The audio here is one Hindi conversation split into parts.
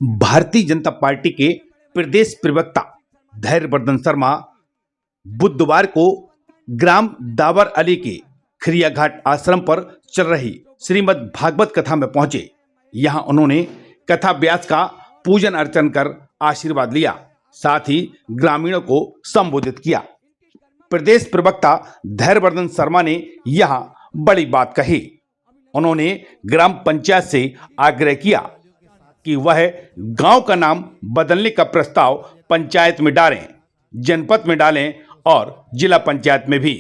भारतीय जनता पार्टी के प्रदेश प्रवक्ता धैर्यवर्धन शर्मा बुधवार को ग्राम दावर अली के खरियाघाट आश्रम पर चल रही श्रीमद् भागवत कथा में पहुंचे। यहां उन्होंने कथा व्यास का पूजन अर्चन कर आशीर्वाद लिया, साथ ही ग्रामीणों को संबोधित किया। प्रदेश प्रवक्ता धैर्यवर्धन शर्मा ने यहां बड़ी बात कही। उन्होंने ग्राम पंचायत से आग्रह किया कि वह गांव का नाम बदलने का प्रस्ताव पंचायत में डालें, जनपद में डालें और जिला पंचायत में भी।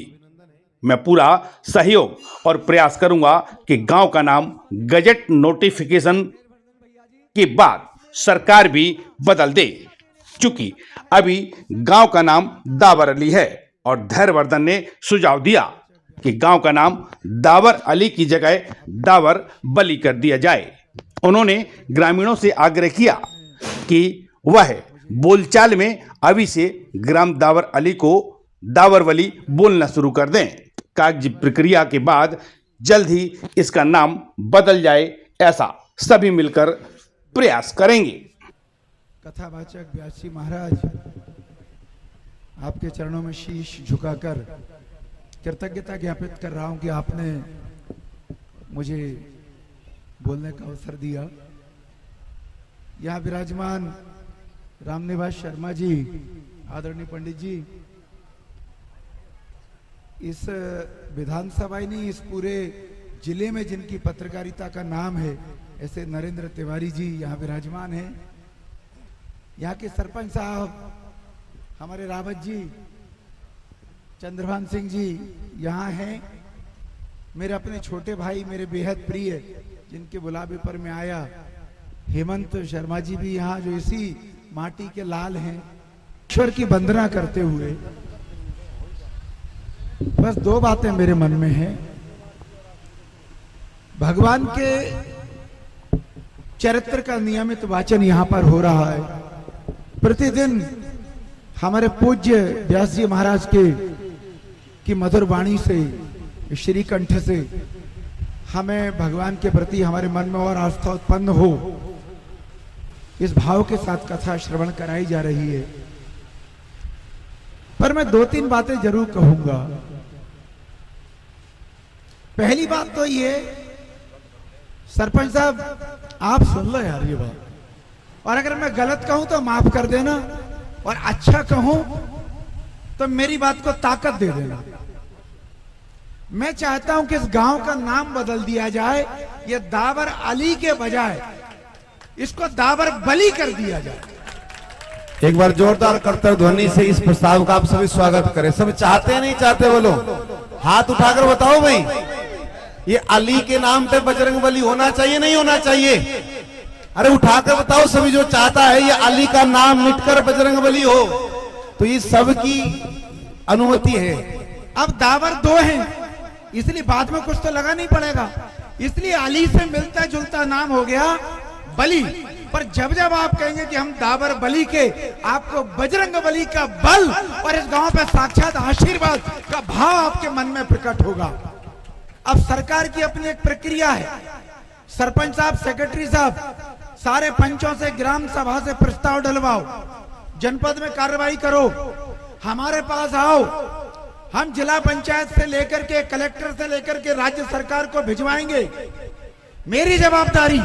मैं पूरा सहयोग और प्रयास करूंगा कि गांव का नाम गजट नोटिफिकेशन के बाद सरकार भी बदल दे, चूंकि अभी गांव का नाम दावर अली है। और धैर्यवर्धन ने सुझाव दिया कि गांव का नाम दावर अली की जगह दावर बली कर दिया जाए। उन्होंने ग्रामीणों से आग्रह किया कि वह बोलचाल में अभी से ग्राम दावर अली को दावर वली बोलना शुरू कर दें। कागजी प्रक्रिया के बाद जल्द ही इसका नाम बदल जाए, ऐसा सभी मिलकर प्रयास करेंगे। कथावाचक व्यास जी महाराज, आपके चरणों में शीश झुकाकर कृतज्ञता ज्ञापित कर रहा हूं कि आपने मुझे बोलने का अवसर दिया। यहाँ विराजमान रामनिवास शर्मा जी, आदरणीय पंडित जी, इस विधानसभा ही नहीं, इस पूरे जिले में जिनकी पत्रकारिता का नाम है, ऐसे नरेंद्र तिवारी जी यहाँ विराजमान हैं। यहाँ के सरपंच साहब हमारे रावत जी, चंद्रभान सिंह जी यहाँ हैं। मेरे अपने छोटे भाई, मेरे बेहद प्रिय, जिनके बुलावे पर मैं आया, हेमंत शर्मा जी भी यहाँ, जो इसी माटी के लाल हैं। ईश्वर की वंदना करते हुए बस दो बातें मेरे मन में हैं। भगवान के चरित्र का नियमित वाचन यहाँ पर हो रहा है। प्रतिदिन हमारे पूज्य व्यास जी महाराज की मधुर वाणी से, श्री कंठ से हमें भगवान के प्रति हमारे मन में और आस्था उत्पन्न हो, इस भाव के साथ कथा श्रवण कराई जा रही है। पर मैं दो तीन बातें जरूर कहूंगा। पहली बात तो ये, सरपंच साहब आप सुन लो यार ये बात, और अगर मैं गलत कहूं तो माफ कर देना, और अच्छा कहूं तो मेरी बात को ताकत दे देना। मैं चाहता हूं कि इस गांव का नाम बदल दिया जाए, ये दावर अली के बजाय इसको दावर बली कर दिया जाए। एक बार जोरदार करतर ध्वनि से इस प्रस्ताव का आप सभी स्वागत करें। सब चाहते हैं, नहीं चाहते? बोलो, हाथ उठाकर बताओ भाई, ये अली के नाम पे बजरंग बली होना चाहिए, नहीं होना चाहिए? अरे उठाकर बताओ सभी, जो चाहता है ये अली का नाम मिटकर बजरंग बली हो, तो ये सबकी अनुमति है। अब दावर दो हैं, इसलिए बाद में कुछ तो लगा नहीं पड़ेगा, इसलिए अली से मिलता जुलता नाम हो गया बली। पर जब जब आप कहेंगे कि हम दावर बली के, आपको बजरंग बली का बल और इस गांव पे साक्षात आशीर्वाद का भाव आपके मन में प्रकट होगा। अब सरकार की अपनी एक प्रक्रिया है। सरपंच साहब, सेक्रेटरी साहब, सारे पंचों से ग्राम सभा से प्रस्ताव डलवाओ, जनपद में कार्रवाई करो, हमारे पास आओ, हम जिला पंचायत से लेकर के, कलेक्टर से लेकर के राज्य सरकार को भिजवाएंगे। मेरी जवाबदारी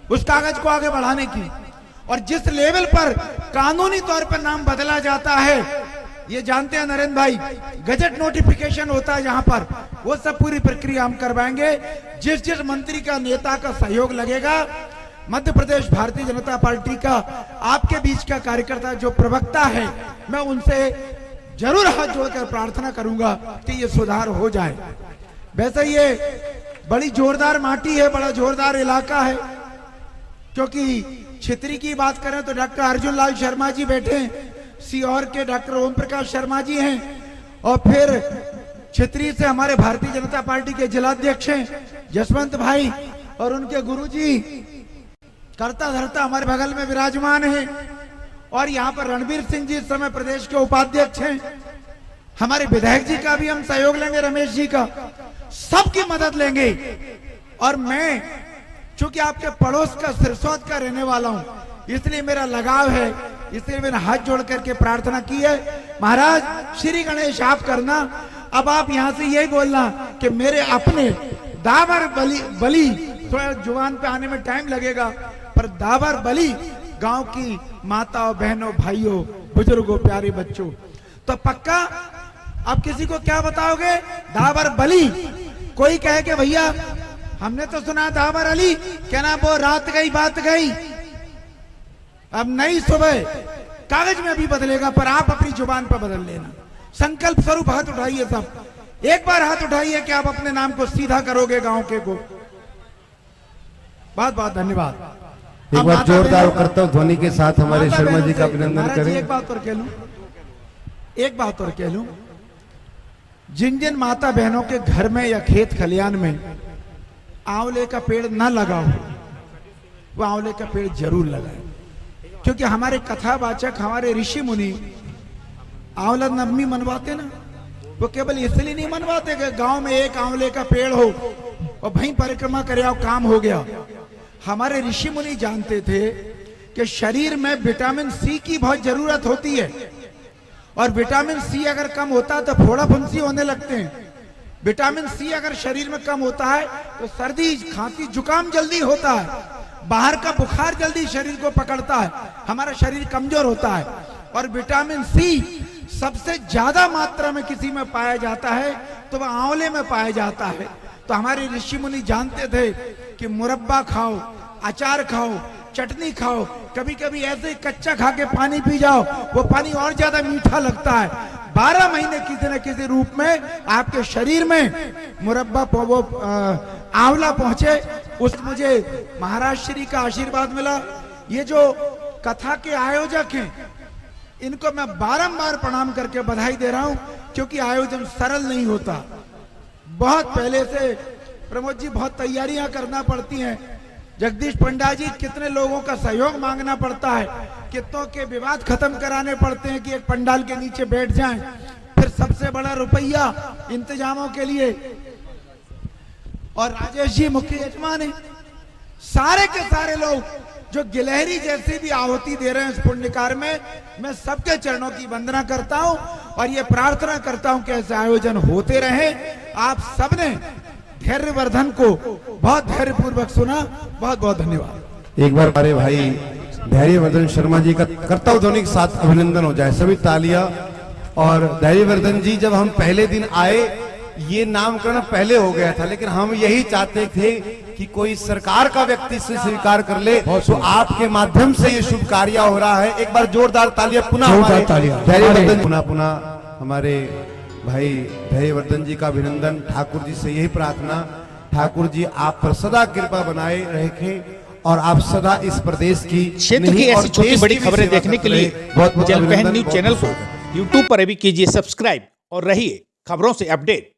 उस कागज को आगे बढ़ाने की। और जिस लेवल पर कानूनी तौर पर नाम बदला जाता है, ये जानते हैं नरेंद्र भाई, गजट नोटिफिकेशन होता है जहां पर, वो सब पूरी प्रक्रिया हम करवाएंगे। जिस जिस मंत्री का, नेता का सहयोग लगेगा, मध्य प्रदेश भारतीय जनता पार्टी का, आपके बीच का कार्यकर्ता जो प्रवक्ता है, मैं उनसे जरूर हाथ जोड़कर प्रार्थना करूंगा कि ये सुधार हो जाए। वैसे ये बड़ी जोरदार माटी है, बड़ा जोरदार इलाका है, क्योंकि छित्री की बात करें तो डॉक्टर अर्जुन लाल शर्मा जी बैठे हैं, सीहोर के डॉक्टर ओम प्रकाश शर्मा जी हैं, और फिर छित्री से हमारे भारतीय जनता पार्टी के जिलाध्यक्ष हैं जसवंत भाई, और उनके गुरुजी करता धरता हमारे बगल में विराजमान हैं, और यहाँ पर रणबीर सिंह जी इस समय प्रदेश के उपाध्यक्ष हैं। हमारे विधायक जी का भी हम सहयोग लेंगे, रमेश जी का, सबकी मदद लेंगे। और मैं चूंकि आपके पड़ोस का सिरसौद का रहने वाला हूं, इसलिए मेरा लगाव है, इसलिए मैंने हाथ जोड़ करके प्रार्थना की है। महाराज श्री गणेश आप करना। अब आप यहां से यही बोलना कि मेरे अपने दावर बली, थोड़ा जुबान पे आने में टाइम लगेगा, पर दावर बली गांव की माताओं, बहनों, भाइयों, बुजुर्गों, प्यारे बच्चों, तो पक्का अब किसी को क्या बताओगे? दावर बली। कोई कहे कि भैया हमने तो सुना दावर अली, क्या ना वो रात गई बात गई, अब नई सुबह कागज में भी बदलेगा, पर आप अपनी जुबान पर बदल लेना। संकल्प स्वरूप हाथ उठाइए सब, एक बार हाथ उठाइए कि आप अपने नाम को सीधा करोगे गांव के को। बहुत बहुत धन्यवाद। एक अब बार माता जोरदार बहनों- कर्तव्य ध्वनि के साथ हमारे माता शर्मा बहनों जी का से- अभिनंदन महाराज जी, करें। एक बात और कह लूं, एक बात और कह लूं, जिन जिन माता बहनों के घर में या खेत खलियान में आंवले का पेड़ ना लगा हो, वो आंवले का पेड़ जरूर लगाए, क्योंकि हमारे कथावाचक, हमारे ऋषि मुनि आंवला नवमी मनवाते ना, वो केवल इसलिए नहीं मनवाते कि गांव में एक आंवले का पेड़ हो और वहीं परिक्रमा करे आओ, काम हो गया। हमारे ऋषि मुनि जानते थे कि शरीर में विटामिन सी की बहुत जरूरत होती है, और विटामिन सी अगर कम होता है तो फोड़ा फुंसी होने लगते हैं। विटामिन सी अगर शरीर में कम होता है तो सर्दी, खांसी, जुकाम जल्दी होता है, बाहर का बुखार जल्दी शरीर को पकड़ता है, हमारा शरीर कमजोर होता है। और विटामिन सी सबसे ज्यादा मात्रा में किसी में पाया जाता है तो वह आंवले में पाया जाता है। तो हमारे ऋषि मुनि जानते थे कि मुरब्बा खाओ, अचार खाओ, चटनी खाओ, कभी कभी ऐसे ही कच्चा खा के पानी पी जाओ, वो पानी और ज्यादा मीठा लगता है। 12 महीने किसी न किसी रूप में आपके शरीर में मुरब्बा वो आंवला पहुंचे। उस मुझे महाराज श्री का आशीर्वाद मिला। ये जो कथा के आयोजक हैं, इनको मैं बारंबार प्रणाम करके बधाई दे रहा हूं, क्योंकि आयोजन सरल नहीं होता। बहुत पहले से प्रमोद जी बहुत तैयारियां करना पड़ती हैं। जगदीश पंडा जी, कितने लोगों का सहयोग मांगना पड़ता है, कितनों के विवाद खत्म कराने पड़ते हैं कि एक पंडाल के नीचे बैठ जाएं, फिर सबसे बड़ा रुपया इंतजामों के लिए। और राजेश जी मुख्य यजमान है। सारे के सारे लोग जो गिलहरी जैसी भी आहुति दे रहे हैं इस पुण्य कार्य में, मैं सबके चरणों की वंदना करता हूं और ये प्रार्थना करता हूं कि ऐसे आयोजन होते रहे। आप सबने धैर्यवर्धन को बहुत धैर्यपूर्वक सुना। बहुत बहुत धन्यवाद। एक बार हमारे भाई धैर्यवर्धन शर्मा जी का कर्तव्य ध्वनि के साथ अभिनंदन हो जाए, सभी तालियां। और धैर्यवर्धन जी, जब हम पहले दिन आए, ये नामकरण पहले हो गया था, लेकिन हम यही चाहते थे कि कोई सरकार का व्यक्ति से स्वीकार कर ले, तो आपके माध्यम से ये शुभ कार्य हो रहा है। एक बार जोरदार तालियां पुनः हमारे धैर्यवर्धन, पुनः हमारे भाई धैर्यवर्धन जी का अभिनंदन। ठाकुर जी से यही प्रार्थना, ठाकुर जी आप पर सदा कृपा बनाए रखें और आप सदा इस प्रदेश की क्षेत्र की ऐसी छोटी बड़ी खबरें देखने के लिए बहुत जलपहन न्यूज चैनल को यूट्यूब पर अभी कीजिए सब्सक्राइब और रहिए खबरों से अपडेट।